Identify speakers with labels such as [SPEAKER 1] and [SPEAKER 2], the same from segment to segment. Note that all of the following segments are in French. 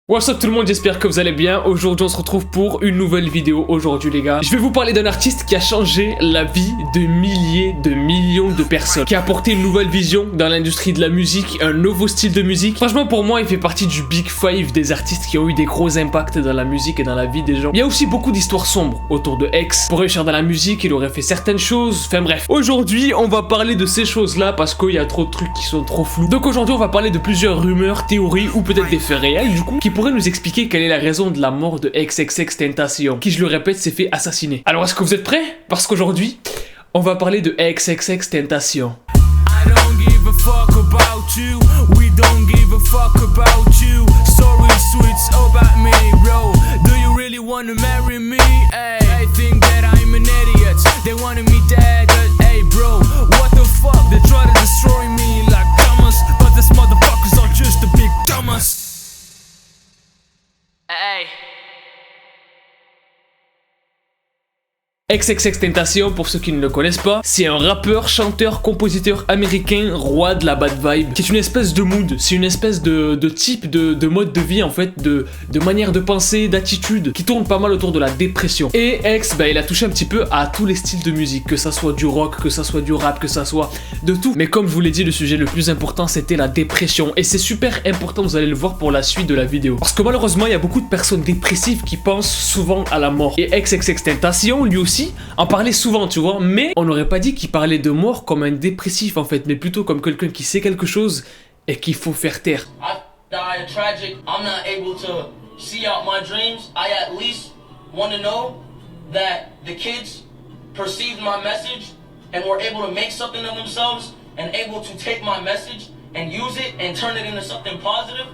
[SPEAKER 1] What's up tout le monde, j'espère que vous allez bien. Aujourd'hui on se retrouve pour une nouvelle vidéo. Aujourd'hui les gars, je vais vous parler d'un artiste qui a changé la vie de milliers de millions de personnes, qui a apporté une nouvelle vision dans l'industrie de la musique, un nouveau style de musique. Franchement pour moi il fait partie du Big Five des artistes qui ont eu des gros impacts dans la musique et dans la vie des gens. Il y a aussi beaucoup d'histoires sombres autour de X. Pour réussir dans la musique il aurait fait certaines choses, enfin bref. Aujourd'hui on va parler de ces choses là parce qu'il y a trop de trucs qui sont trop flous. Donc aujourd'hui on va parler de plusieurs rumeurs, théories ou peut-être des faits réels du coup, qui pourrait nous expliquer quelle est la raison de la mort de XXXTentacion, qui je le répète s'est fait assassiner. Alors est-ce que vous êtes prêts? Parce qu'aujourd'hui, on va parler de XXXTentacion.
[SPEAKER 2] I don't give a fuck about you. We don't give a fuck about you. Sorry, sweets about me, bro. Do you really wanna marry me? Hey, I think that I'm an idiot. They wanted me dead, but hey, bro, what the fuck? They try to destroy me like Thomas, but these motherfuckers are just a big Thomas. Hey.
[SPEAKER 1] XXXTentacion, pour ceux qui ne le connaissent pas, c'est un rappeur, chanteur, compositeur américain, roi de la bad vibe, qui est une espèce de mood, c'est une espèce de type de mode de vie en fait, de manière de penser, d'attitude, qui tourne pas mal autour de la dépression. Et X, bah, il a touché un petit peu à tous les styles de musique, que ça soit du rock, que ça soit du rap, que ça soit de tout. Mais comme je vous l'ai dit, le sujet le plus important c'était la dépression, et c'est super important, vous allez le voir pour la suite de la vidéo. Parce que malheureusement, il y a beaucoup de personnes dépressives qui pensent souvent à la mort. Et XXXTentacion, lui aussi, en parlait souvent, tu vois, mais on n'aurait pas dit qu'il parlait de mort comme un dépressif en fait, mais plutôt comme quelqu'un qui sait quelque chose et qu'il faut faire taire.
[SPEAKER 3] I died tragic. I'm not able to see out my dreams. I at least want to know that the kids perceived my message and were able to make something of themselves and able to take my message and use it and turn it into something positive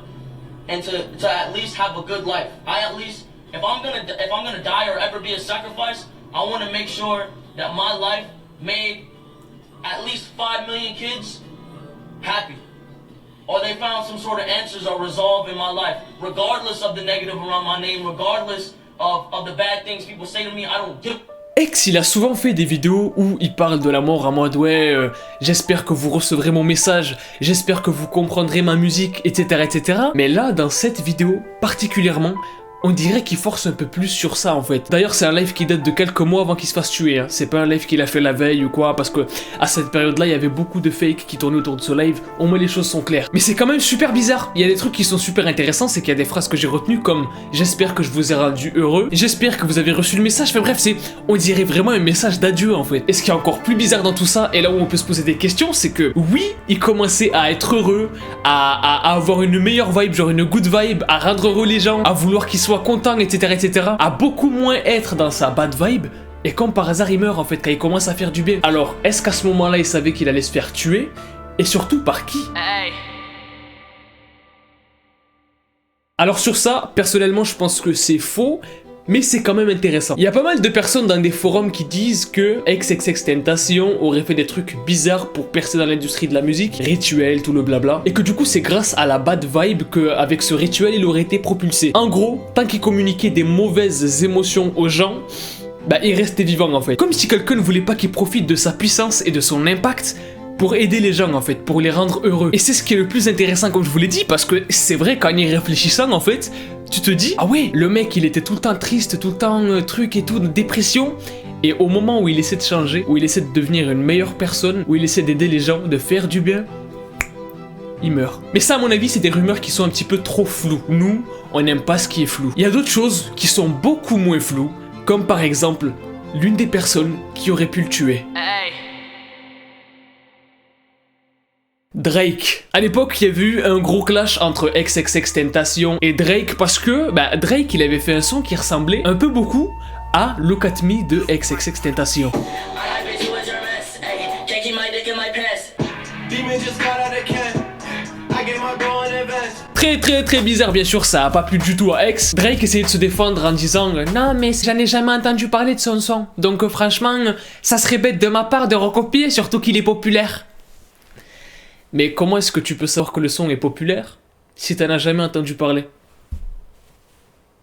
[SPEAKER 3] and to at least have a good life. I at least, if I'm gonna die or ever be a sacrifice, I want to make sure that my life made at least 5 million kids happy. Or they found some sort of answers or resolve in my life. Regardless of the negative around my name, regardless of the bad things people say to me, I don't give.
[SPEAKER 1] X, il a souvent fait des vidéos où il parle de la mort en mode ouais, j'espère que vous recevrez mon message, j'espère que vous comprendrez ma musique, etc., etc. Mais là, dans cette vidéo particulièrement, on dirait qu'il force un peu plus sur ça en fait. D'ailleurs c'est un live qui date de quelques mois avant qu'il se fasse tuer, hein. C'est pas un live qu'il a fait la veille ou quoi, parce que à cette période là il y avait beaucoup de fakes qui tournaient autour de ce live, au moins les choses sont claires. Mais c'est quand même super bizarre, il y a des trucs qui sont super intéressants, c'est qu'il y a des phrases que j'ai retenues comme « J'espère que je vous ai rendu heureux »,« J'espère que vous avez reçu le message », enfin bref c'est, on dirait vraiment un message d'adieu en fait. Et ce qui est encore plus bizarre dans tout ça, et là où on peut se poser des questions, c'est que oui, il commençait à être heureux, à avoir une meilleure vibe, genre une good vibe, à rendre heureux les gens, à vouloir qu'ils soient content, etc., etc., à beaucoup moins être dans sa bad vibe, et comme par hasard il meurt en fait quand il commence à faire du bien. Alors est-ce qu'à ce moment-là il savait qu'il allait se faire tuer, et surtout par qui?
[SPEAKER 3] Hey.
[SPEAKER 1] Alors sur ça, personnellement je pense que c'est faux, mais c'est quand même intéressant. Il y a pas mal de personnes dans des forums qui disent que XXXTentacion aurait fait des trucs bizarres pour percer dans l'industrie de la musique, rituel, tout le blabla, et que du coup c'est grâce à la bad vibe qu'avec ce rituel il aurait été propulsé. En gros, tant qu'il communiquait des mauvaises émotions aux gens, bah il restait vivant en fait. Comme si quelqu'un ne voulait pas qu'il profite de sa puissance et de son impact pour aider les gens en fait, pour les rendre heureux. Et c'est ce qui est le plus intéressant comme je vous l'ai dit, parce que c'est vrai qu'en y réfléchissant en fait, tu te dis, ah ouais, le mec il était tout le temps triste, tout le temps truc et tout, dépression, et au moment où il essaie de changer, où il essaie de devenir une meilleure personne, où il essaie d'aider les gens, de faire du bien, il meurt. Mais ça à mon avis c'est des rumeurs qui sont un petit peu trop floues. Nous, on n'aime pas ce qui est flou. Il y a d'autres choses qui sont beaucoup moins floues, comme par exemple, l'une des personnes qui aurait pu le tuer.
[SPEAKER 3] Hey.
[SPEAKER 1] Drake. À l'époque, il y avait eu un gros clash entre XXXTentacion et Drake parce que Drake, il avait fait un son qui ressemblait un peu beaucoup à Look At Me de XXXTentacion. Très bizarre bien sûr, ça a pas plu du tout à X. Drake essayait de se défendre en disant « Non mais j'en ai jamais entendu parler de son son, donc franchement, ça serait bête de ma part de recopier, surtout qu'il est populaire. » Mais comment est-ce que tu peux savoir que le son est populaire si t'en as jamais entendu parler?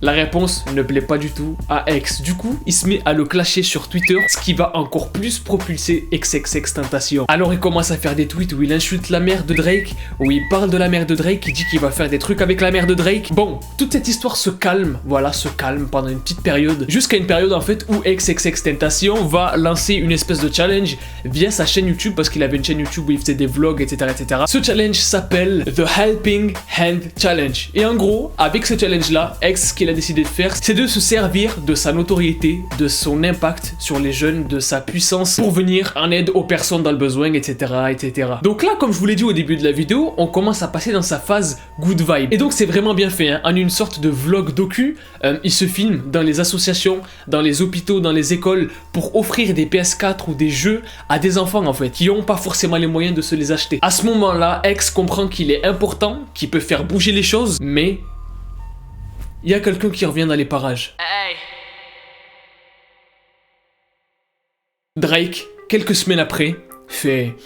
[SPEAKER 1] La réponse ne plaît pas du tout à X. Du coup, il se met à le clasher sur Twitter, ce qui va encore plus propulser XXXTentacion. Alors il commence à faire des tweets où il insulte la mère de Drake, où il parle de la mère de Drake, il dit qu'il va faire des trucs avec la mère de Drake. Bon, toute cette histoire se calme, voilà, se calme pendant une petite période, jusqu'à une période en fait où XXXTentacion va lancer une espèce de challenge via sa chaîne YouTube, parce qu'il avait une chaîne YouTube où il faisait des vlogs, etc. etc. Ce challenge s'appelle The Helping Hand Challenge. Et en gros, avec ce challenge-là, X, ce qu'il a décidé de faire, c'est de se servir de sa notoriété, de son impact sur les jeunes, de sa puissance pour venir en aide aux personnes dans le besoin, etc. etc. Donc là, comme je vous l'ai dit au début de la vidéo, on commence à passer dans sa phase good vibe. Et donc c'est vraiment bien fait, hein. En une sorte de vlog docu, il se filme dans les associations, dans les hôpitaux, dans les écoles, pour offrir des PS4 ou des jeux à des enfants en fait, qui n'ont pas forcément les moyens de se les acheter. À ce moment-là, X comprend qu'il est important, qu'il peut faire bouger les choses, mais il y a quelqu'un qui revient dans les parages.
[SPEAKER 3] Hey.
[SPEAKER 1] Drake, quelques semaines après, fait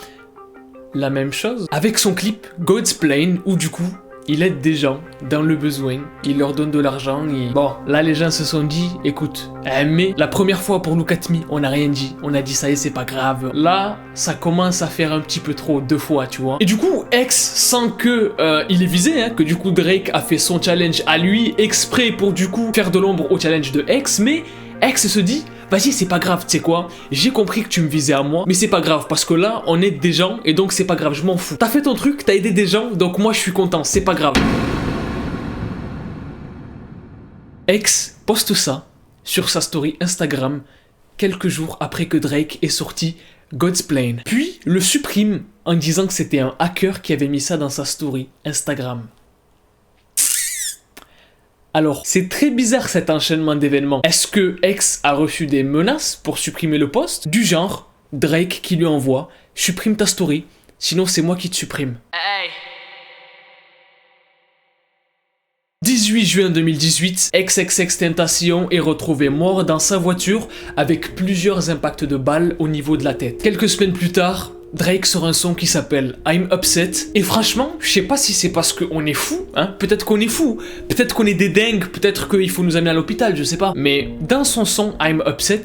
[SPEAKER 1] la même chose avec son clip God's Plan, où du coup, il aide des gens dans le besoin, il leur donne de l'argent et... Bon, là les gens se sont dit, écoute, mais la première fois pour Look At Me, on n'a rien dit, on a dit ça y est, c'est pas grave. Là, ça commence à faire un petit peu trop, 2 fois, tu vois. Et du coup, X, sans que il est visé, hein, que du coup Drake a fait son challenge à lui, exprès pour du coup faire de l'ombre au challenge de X, mais X se dit... Vas-y, c'est pas grave, tu sais quoi, j'ai compris que tu me visais à moi, mais c'est pas grave, parce que là, on aide des gens, et donc c'est pas grave, je m'en fous. T'as fait ton truc, t'as aidé des gens, donc moi je suis content, c'est pas grave. X poste ça sur sa story Instagram, quelques jours après que Drake ait sorti God's Plan. Puis, le supprime en disant que c'était un hacker qui avait mis ça dans sa story Instagram. Alors, c'est très bizarre cet enchaînement d'événements. Est-ce que X a reçu des menaces pour supprimer le post? Du genre, Drake qui lui envoie « Supprime ta story, sinon c'est moi qui te supprime. »
[SPEAKER 3] Hey.
[SPEAKER 1] 18 juin 2018, XXXTentacion est retrouvé mort dans sa voiture avec plusieurs impacts de balles au niveau de la tête. Quelques semaines plus tard, Drake sort un son qui s'appelle I'm Upset. Et franchement, je sais pas si c'est parce qu'on est fou, hein. Peut-être qu'on est fou, peut-être qu'on est des dingues, peut-être qu'il faut nous amener à l'hôpital, je sais pas. Mais dans son son I'm Upset,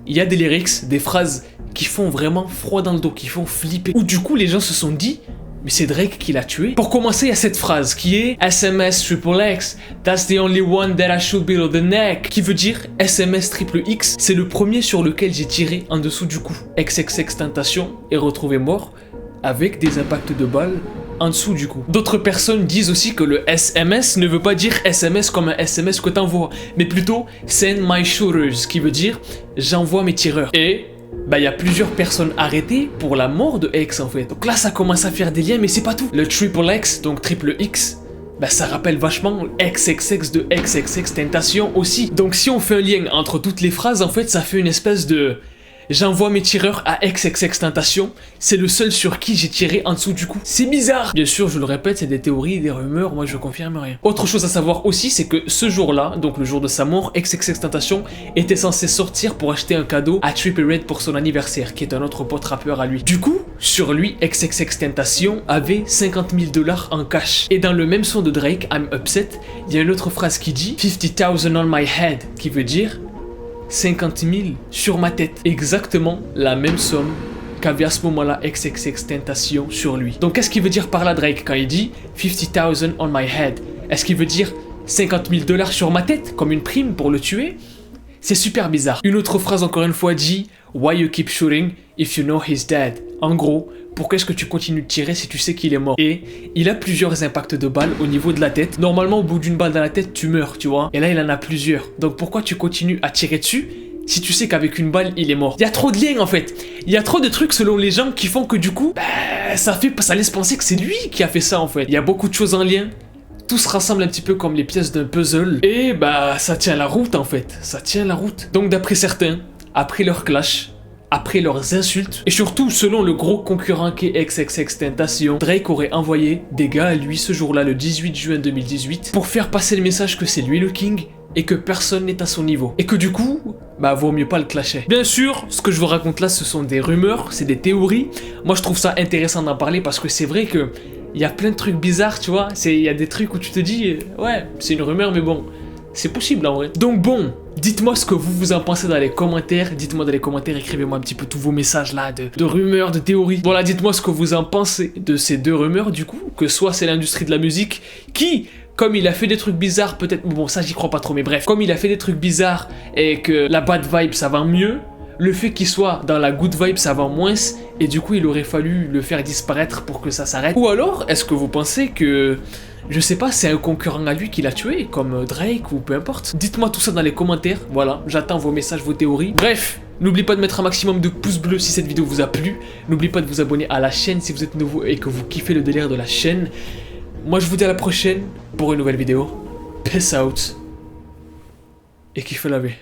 [SPEAKER 1] il y a des lyrics, des phrases qui font vraiment froid dans le dos, qui font flipper. Ou du coup, les gens se sont dit... Mais c'est Drake qui l'a tué. Pour commencer, il y a cette phrase qui est SMS triple X, that's the only one that I shoot below the neck, qui veut dire SMS triple X, c'est le premier sur lequel j'ai tiré en dessous du cou. XXXTentacion est retrouvé mort avec des impacts de balles en dessous du cou. D'autres personnes disent aussi que le SMS ne veut pas dire SMS comme un SMS que t'envoies, mais plutôt send my shooters, qui veut dire j'envoie mes tireurs. Et bah il y a plusieurs personnes arrêtées pour la mort de X en fait. Donc là ça commence à faire des liens, mais c'est pas tout. Le triple X, donc triple X, bah ça rappelle vachement XXX de XXXTentacion aussi. Donc si on fait un lien entre toutes les phrases, en fait ça fait une espèce de... J'envoie mes tireurs à XXXTentacion, c'est le seul sur qui j'ai tiré en dessous du cou. C'est bizarre. Bien sûr, je le répète, c'est des théories, des rumeurs, moi je confirme rien. Autre chose à savoir aussi, c'est que ce jour-là, donc le jour de sa mort, XXXTentacion était censé sortir pour acheter un cadeau à Trippie Redd pour son anniversaire, qui est un autre pote rappeur à lui. Du coup, sur lui, XXXTentacion avait 50 000 $ en cash. Et dans le même son de Drake, I'm Upset, il y a une autre phrase qui dit 50,000 on my head, qui veut dire 50 000 sur ma tête. Exactement la même somme qu'avait à ce moment-là XXXTentacion sur lui. Donc qu'est-ce qu'il veut dire par là Drake quand il dit 50,000 on my head? Est-ce qu'il veut dire 50 000 $ sur ma tête comme une prime pour le tuer? C'est super bizarre. Une autre phrase encore une fois dit Why you keep shooting if you know he's dead? En gros, pourquoi est-ce que tu continues de tirer si tu sais qu'il est mort? Et il a plusieurs impacts de balles au niveau de la tête. Normalement, au bout d'une balle dans la tête, tu meurs, tu vois. Et là, il en a plusieurs. Donc pourquoi tu continues à tirer dessus si tu sais qu'avec une balle, il est mort? Il y a trop de liens en fait. Il y a trop de trucs selon les gens qui font que du coup, ça laisse penser que c'est lui qui a fait ça en fait. Il y a beaucoup de choses en lien. Tout se rassemble un petit peu comme les pièces d'un puzzle. Et bah, ça tient la route en fait. Ça tient la route. Donc d'après certains, après leur clash, après leurs insultes, et surtout selon le gros concurrent qu'est XXXTentacion, Drake aurait envoyé des gars à lui ce jour-là, le 18 juin 2018, pour faire passer le message que c'est lui le king, et que personne n'est à son niveau. Et que du coup, bah vaut mieux pas le clasher. Bien sûr, ce que je vous raconte là, ce sont des rumeurs, c'est des théories. Moi je trouve ça intéressant d'en parler parce que c'est vrai que il y a plein de trucs bizarres, tu vois. Il y a des trucs où tu te dis, ouais, c'est une rumeur, mais bon, C'est possible en vrai. Donc bon, dites-moi ce que vous en pensez dans les commentaires. Dites-moi dans les commentaires, écrivez-moi un petit peu tous vos messages là de rumeurs, de théories. Voilà, dites-moi ce que vous en pensez de ces deux rumeurs du coup. Que soit c'est l'industrie de la musique qui, comme il a fait des trucs bizarres, peut-être... Bon, ça j'y crois pas trop, mais bref. Comme il a fait des trucs bizarres et que la bad vibe ça vend mieux, le fait qu'il soit dans la good vibe ça vend moins, et du coup il aurait fallu le faire disparaître pour que ça s'arrête. Ou alors, est-ce que vous pensez que... Je sais pas, c'est un concurrent à lui qui l'a tué, comme Drake ou peu importe. Dites-moi tout ça dans les commentaires, voilà, j'attends vos messages, vos théories. Bref, n'oubliez pas de mettre un maximum de pouces bleus si cette vidéo vous a plu. N'oubliez pas de vous abonner à la chaîne si vous êtes nouveau et que vous kiffez le délire de la chaîne. Moi je vous dis à la prochaine pour une nouvelle vidéo. Peace out. Et kiffez la vie.